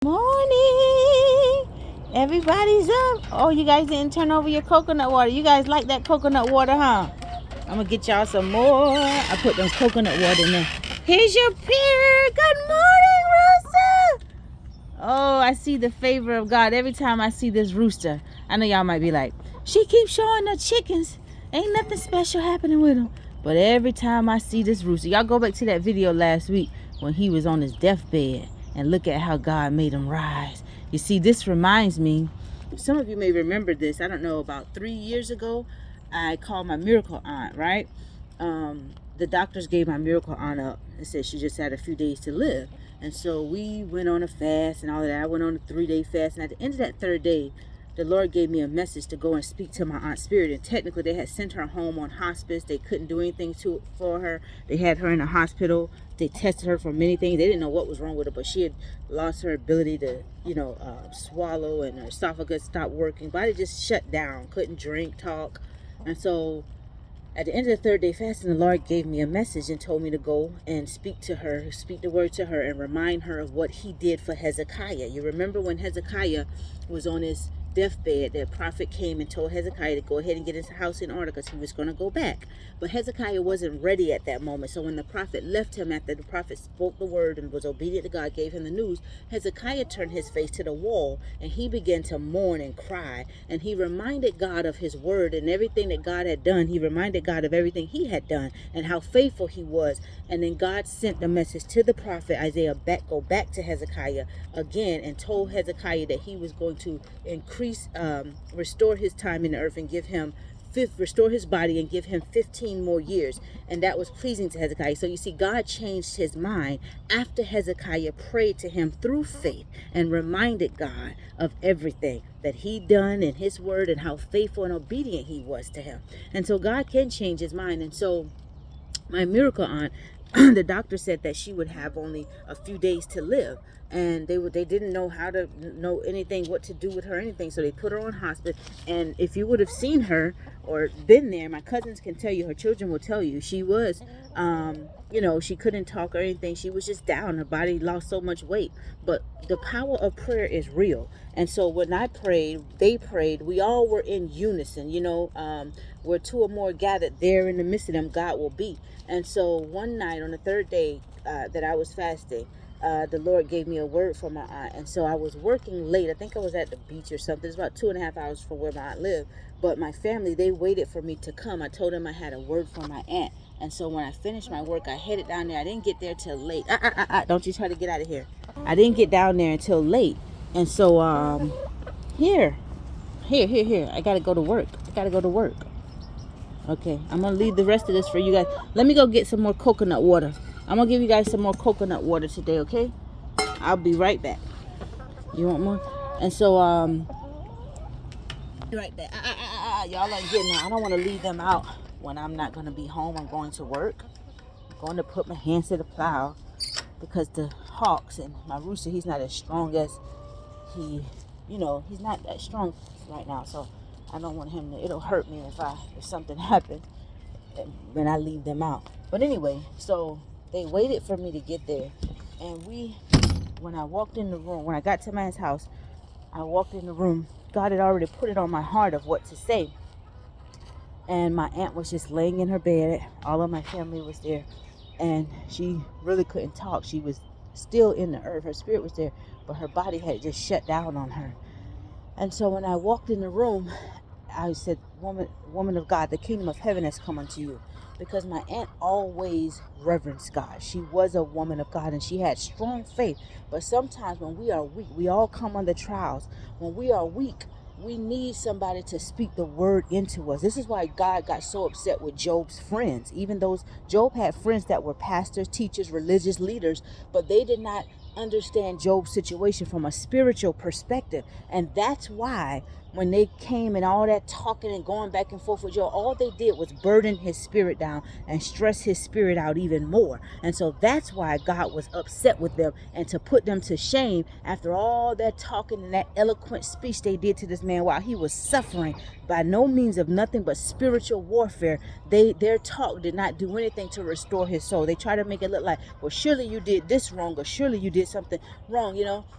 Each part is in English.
Morning. Everybody's up. Oh, you guys didn't turn over your coconut water. You guys like that coconut water, huh? I'm gonna get y'all some more. I put them coconut water in there. Here's your peer. Good morning, rooster. Oh, I see the favor of God every time I see this rooster. I know y'all might be like, she keeps showing the chickens. Ain't nothing special happening with them. But every time I see this rooster, y'all go back to that video last week when he was on his deathbed and look at how God made him rise. You see, this reminds me, some of you may remember this. I don't know, about 3 years ago, I called my miracle aunt, right? The doctors gave my miracle aunt up and said she just had a few days to live. And so we went on a fast and all of that. I went on a 3-day fast. And at the end of that third day, the Lord gave me a message to go and speak to my aunt's spirit. And technically, they had sent her home on hospice. They couldn't do anything for her. They had her in a hospital. They tested her for many things. They didn't know what was wrong with her, but she had lost her ability to, swallow, and her esophagus stopped working. Body just shut down. Couldn't drink, talk. And so at the end of the third day fasting, the Lord gave me a message and told me to go and speak to her, speak the word to her, and remind her of what he did for Hezekiah. You remember when Hezekiah was on his deathbed, the prophet came and told Hezekiah to go ahead and get his house in order because he was going to go back. But Hezekiah wasn't ready at that moment. So when the prophet left him, after the prophet spoke the word and was obedient to God, gave him the news, Hezekiah turned his face to the wall and he began to mourn and cry. And he reminded God of his word and everything that God had done. He reminded God of everything he had done and how faithful he was. And then God sent the message to the prophet Isaiah, go back to Hezekiah again, and told Hezekiah that he was going to restore his time in the earth and give him restore his body and give him 15 more years. And that was pleasing to Hezekiah. So you see, God changed his mind after Hezekiah prayed to him through faith and reminded God of everything that he'd done in his word and how faithful and obedient he was to him. And so God can change his mind. And so my miracle aunt, the doctor said that she would have only a few days to live, and they didn't know how to know anything, what to do with her, anything. So they put her on hospice. And if you would have seen her or been there, my cousins can tell you, her children will tell you, she was she couldn't talk or anything. She was just down. Her body lost so much weight. But the power of prayer is real. And so when I prayed, they prayed, we all were in unison. Where two or more gathered, there in the midst of them, God will be. And so one night on the third day that I was fasting, the Lord gave me a word for my aunt. And so I was working late. I think I was at the beach or something. It's about 2.5 hours from where my aunt lived. But my family, they waited for me to come. I told them I had a word for my aunt. And so when I finished my work, I headed down there. I didn't get there till late. Don't you try to get out of here. I didn't get down there until late. And so here. I got to go to work. Okay, I'm going to leave the rest of this for you guys. Let me go get some more coconut water. I'm going to give you guys some more coconut water today, okay? I'll be right back. You want more? And so, be right back. Y'all ain't getting it. I don't want to leave them out when I'm not going to be home. I'm going to work. I'm going to put my hands to the plow because the hawks and my rooster, he's not as strong as he's not that strong right now. So I don't want him to, it'll hurt me if something happens when I leave them out. But anyway, so they waited for me to get there. And when I walked in the room, when I got to man's house, I walked in the room. God had already put it on my heart of what to say. And my aunt was just laying in her bed. All of my family was there. And she really couldn't talk. She was still in the earth. Her spirit was there, but her body had just shut down on her. And so when I walked in the room, I said, woman of God, the kingdom of heaven has come unto you. Because my aunt always reverenced God. She was a woman of God and she had strong faith. But sometimes when we are weak, we all come under trials. When we are weak, we need somebody to speak the word into us. This is why God got so upset with Job's friends. Even though Job had friends that were pastors, teachers, religious leaders, but they did not understand Job's situation from a spiritual perspective. And that's why when they came and all that talking and going back and forth with Job, all they did was burden his spirit down and stress his spirit out even more. And so that's why God was upset with them, and to put them to shame after all that talking and that eloquent speech they did to this man while he was suffering by no means of nothing but spiritual warfare. Their talk did not do anything to restore his soul. They try to make it look like, well, surely you did this wrong, or surely you did something wrong,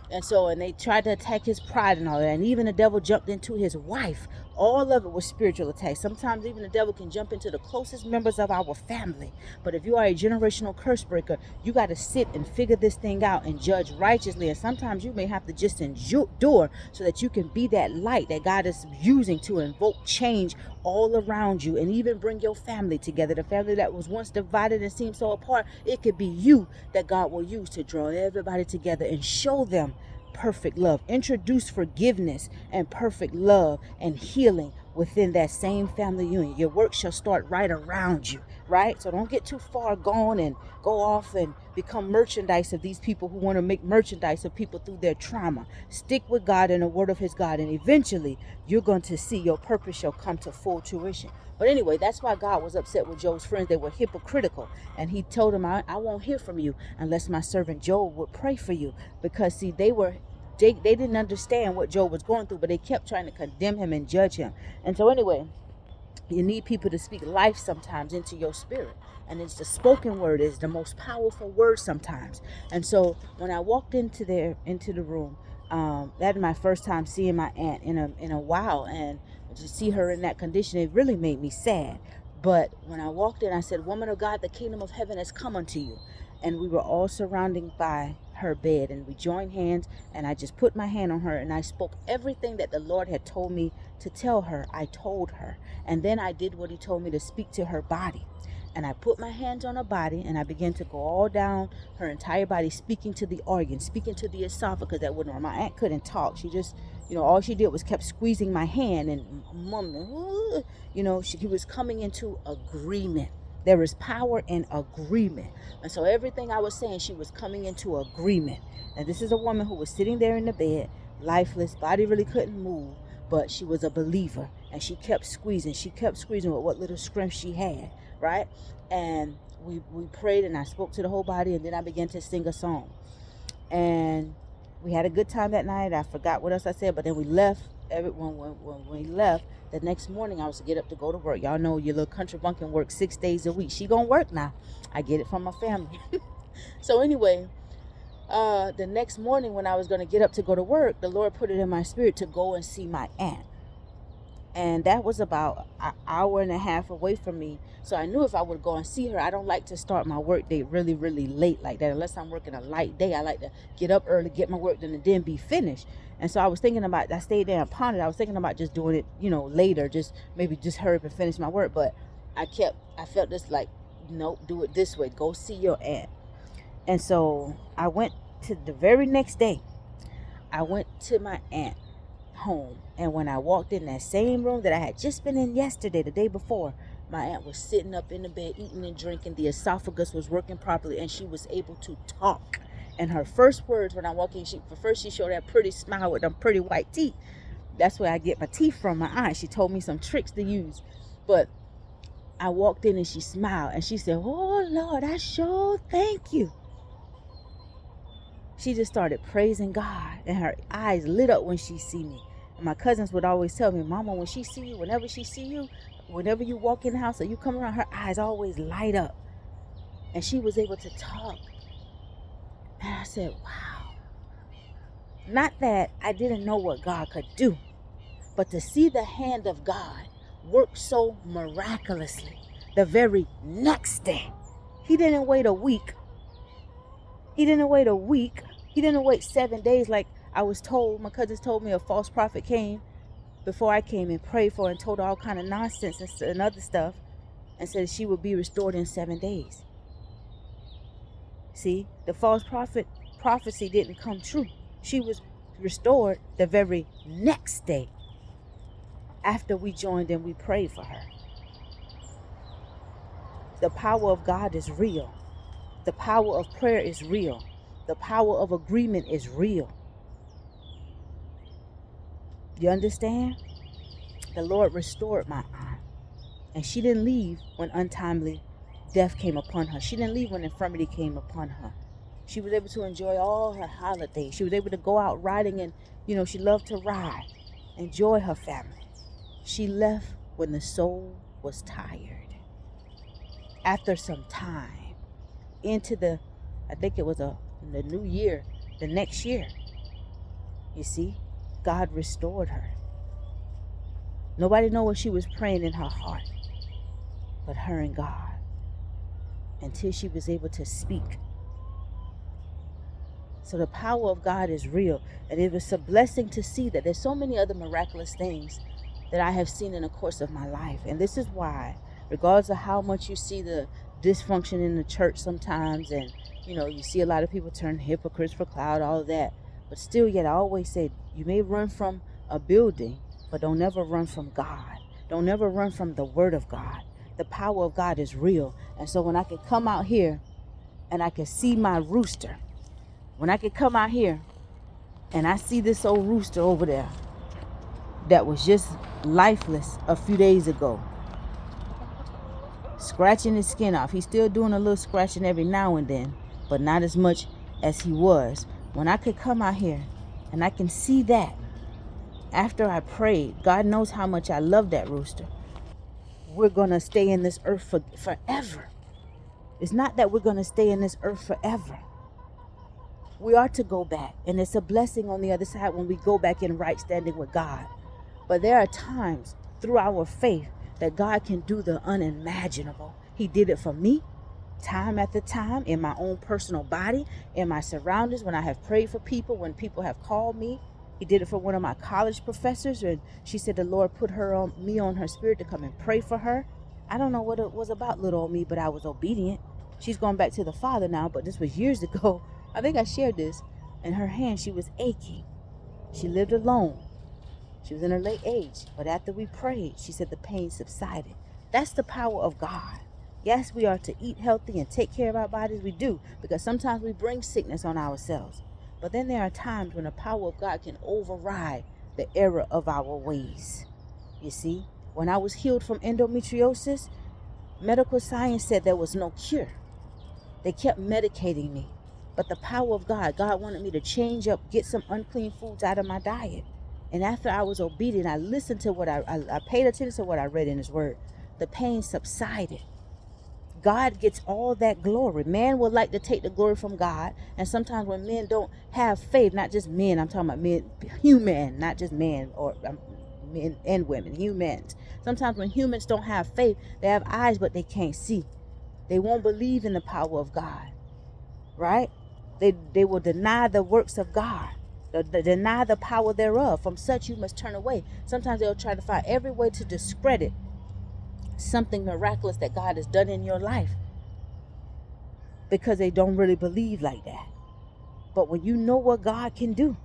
and they tried to attack his pride and all that. And even the devil jumped into his wife. All of it was spiritual attacks. Sometimes even the devil can jump into the closest members of our family. But if you are a generational curse breaker, you got to sit and figure this thing out and judge righteously. And sometimes you may have to just endure so that you can be that light that God is using to invoke change all around you, and even bring your family together. The family that was once divided and seemed so apart, it could be you that God will use to draw everybody together and show them perfect love. Introduce forgiveness and perfect love and healing within that same family union. Your work shall start right around you, right? So don't get too far gone and go off and become merchandise of these people who want to make merchandise of people through their trauma. Stick with God and the word of his God, and eventually you're going to see your purpose shall come to full fruition. But anyway, that's why God was upset with Job's friends. They were hypocritical, and he told them, I won't hear from you unless my servant Job would pray for you. Because see, they didn't understand what Job was going through, but they kept trying to condemn him and judge him. And so anyway, you need people to speak life sometimes into your spirit. And it's the spoken word is the most powerful word sometimes. And so when I walked into the room, that was my first time seeing my aunt in a while, and to see her in that condition, it really made me sad. But when I walked in, I said, "Woman of God, the kingdom of heaven has come unto you." And we were all surrounding by her bed, and we joined hands, and I just put my hand on her, and I spoke everything that the Lord had told me to tell her. I told her, and then I did what he told me to speak to her body. And I put my hands on her body, and I began to go all down her entire body, speaking to the organs, speaking to the esophagus. That wouldn't. My aunt couldn't talk. She just, all she did was kept squeezing my hand and mumbling. He was coming into agreement. There is power in agreement. And so everything I was saying, she was coming into agreement. And this is a woman who was sitting there in the bed, lifeless, body really couldn't move, but she was a believer. And she kept squeezing. She kept squeezing with what little strength she had, right? And we prayed, and I spoke to the whole body, and then I began to sing a song. And we had a good time that night. I forgot what else I said, but then we left. When we left, the next morning I was to get up to go to work. Y'all know your little country bumpkin works 6 days a week. She gonna work now. I get it from my family. So anyway, the next morning when I was gonna get up to go to work, the Lord put it in my spirit to go and see my aunt. And that was about an hour and a half away from me. So I knew if I would go and see her, I don't like to start my work day really, really late like that. Unless I'm working a light day, I like to get up early, get my work done, and then be finished. And so I was thinking about, I stayed there and pondered. I was thinking about just doing it, later, maybe just hurry up and finish my work. But I felt this like, nope, do it this way. Go see your aunt. And so I went to the very next day. I went to my aunt home, and when I walked in that same room that I had just been in yesterday, the day before, my aunt was sitting up in the bed eating and drinking. The esophagus was working properly, and she was able to talk. And her first words when I walked in, she showed that pretty smile with them pretty white teeth. That's where I get my teeth from, my aunt. She told me some tricks to use. But I walked in and she smiled, and she said, "Oh Lord, I sure thank you." She just started praising God, and her eyes lit up when she see me. And my cousins would always tell me, "Mama, when she see you, whenever she see you, whenever you walk in the house or you come around, her eyes always light up." And she was able to talk. And I said, wow. Not that I didn't know what God could do, but to see the hand of God work so miraculously the very next day. He didn't wait a week. He didn't wait a week. He didn't wait 7 days like I was told. My cousins told me a false prophet came before I came and prayed for her and told her all kind of nonsense and other stuff, and said she would be restored in 7 days. See, the false prophecy didn't come true. She was restored the very next day after we joined and we prayed for her. The power of God is real. The power of prayer is real. The power of agreement is real. You understand? The Lord restored my aunt. And she didn't leave when untimely death came upon her. She didn't leave when infirmity came upon her. She was able to enjoy all her holidays. She was able to go out riding, and, she loved to ride, enjoy her family. She left when the soul was tired. After some time, into I think it was the new year, the next year, you see, God restored her. Nobody knows what she was praying in her heart, but her and God, until she was able to speak. So the power of God is real. And it was a blessing to see that there's so many other miraculous things that I have seen in the course of my life. And this is why, regardless of how much you see the dysfunction in the church sometimes, and you see a lot of people turn hypocrites for clout, all of that, but still yet I always say, you may run from a building, but don't never run from God. Don't never run from the word of God. The power of God is real. And so when I can come out here and I can see my rooster, when I can come out here and I see this old rooster over there that was just lifeless a few days ago, scratching his skin off. He's still doing a little scratching every now and then, but not as much as he was. When I could come out here and I can see that, after I prayed, God knows how much I love that rooster. We're going to stay in this earth forever. It's not that we're going to stay in this earth forever. We are to go back, and it's a blessing on the other side when we go back in right standing with God. But there are times through our faith that God can do the unimaginable. He did it for me time after time, in my own personal body, in my surroundings, when I have prayed for people, when people have called me. He did it for one of my college professors, and she said the Lord put me on her spirit to come and pray for her. I don't know what it was about little old me, but I was obedient. She's gone back to the Father now, but this was years ago. I think I shared this. In her hand, she was aching. She lived alone. She was in her late age. But after we prayed, she said the pain subsided. That's the power of God. Yes, we are to eat healthy and take care of our bodies. We do, because sometimes we bring sickness on ourselves. But then there are times when the power of God can override the error of our ways. You see, when I was healed from endometriosis, medical science said there was no cure. They kept medicating me. But the power of God wanted me to change up, get some unclean foods out of my diet. And after I was obedient, I listened to what I paid attention to what I read in his word. The pain subsided. God gets all that glory. Man would like to take the glory from God. And sometimes when men don't have faith, not just men, I'm talking about men, human, not just men, or men and women, humans. Sometimes when humans don't have faith, they have eyes, but they can't see. They won't believe in the power of God, right? They will deny the works of God, they deny the power thereof. From such you must turn away. Sometimes they'll try to find every way to discredit something miraculous that God has done in your life, because they don't really believe like that. But when you know what God can do,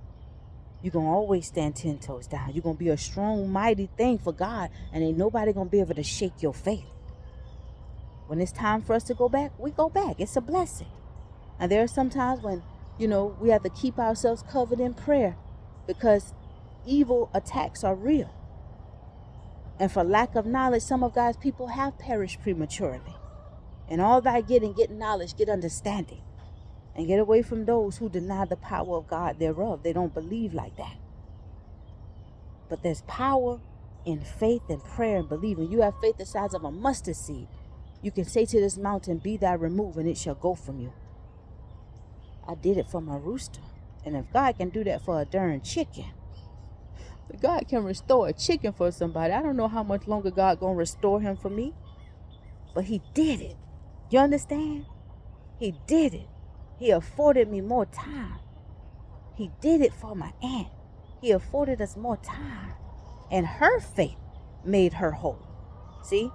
you're going to always stand 10 toes down. You're going to be a strong, mighty thing for God, and ain't nobody going to be able to shake your faith. When it's time for us to go back, we go back. It's a blessing. And there are some times when, we have to keep ourselves covered in prayer, because evil attacks are real. And for lack of knowledge, some of God's people have perished prematurely. And all thy getting, get knowledge, get understanding. And get away from those who deny the power of God thereof. They don't believe like that. But there's power in faith and prayer and believing. You have faith the size of a mustard seed. You can say to this mountain, be thou removed, and it shall go from you. I did it for my rooster. And if God can do that for a darn chicken, if God can restore a chicken for somebody, I don't know how much longer God gonna restore him for me. But he did it. You understand? He did it. He afforded me more time. He did it for my aunt. He afforded us more time. And her faith made her whole. See?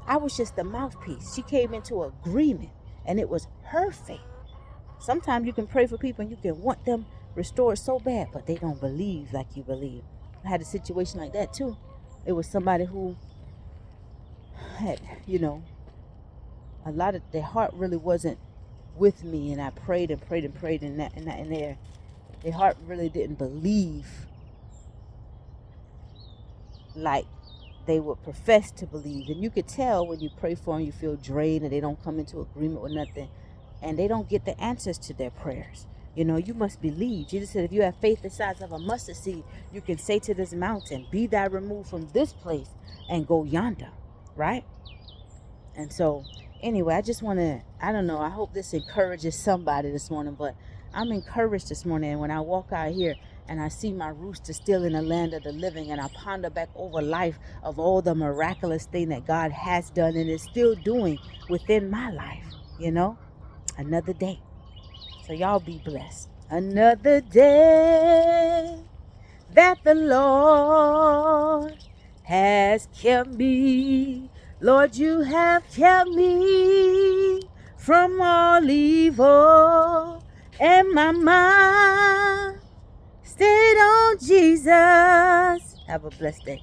I was just the mouthpiece. She came into agreement, and it was her faith. Sometimes you can pray for people and you can want them restored so bad, but they don't believe like you believe. I had a situation like that too. It was somebody who had, a lot of their heart really wasn't with me, and I prayed and prayed and prayed, and their heart really didn't believe like they would profess to believe. And you could tell when you pray for them, you feel drained and they don't come into agreement with nothing. And they don't get the answers to their prayers. You know, you must believe. Jesus said, if you have faith the size of a mustard seed, you can say to this mountain, be thou removed from this place and go yonder. Right? And so, anyway, I just want to, I don't know, I hope this encourages somebody this morning, but I'm encouraged this morning. And when I walk out here and I see my rooster still in the land of the living, and I ponder back over life of all the miraculous thing that God has done and is still doing within my life, you know, another day. So y'all be blessed. Another day that the Lord has kept me. Lord, you have kept me from all evil, and my mind stayed on Jesus. Have a blessed day.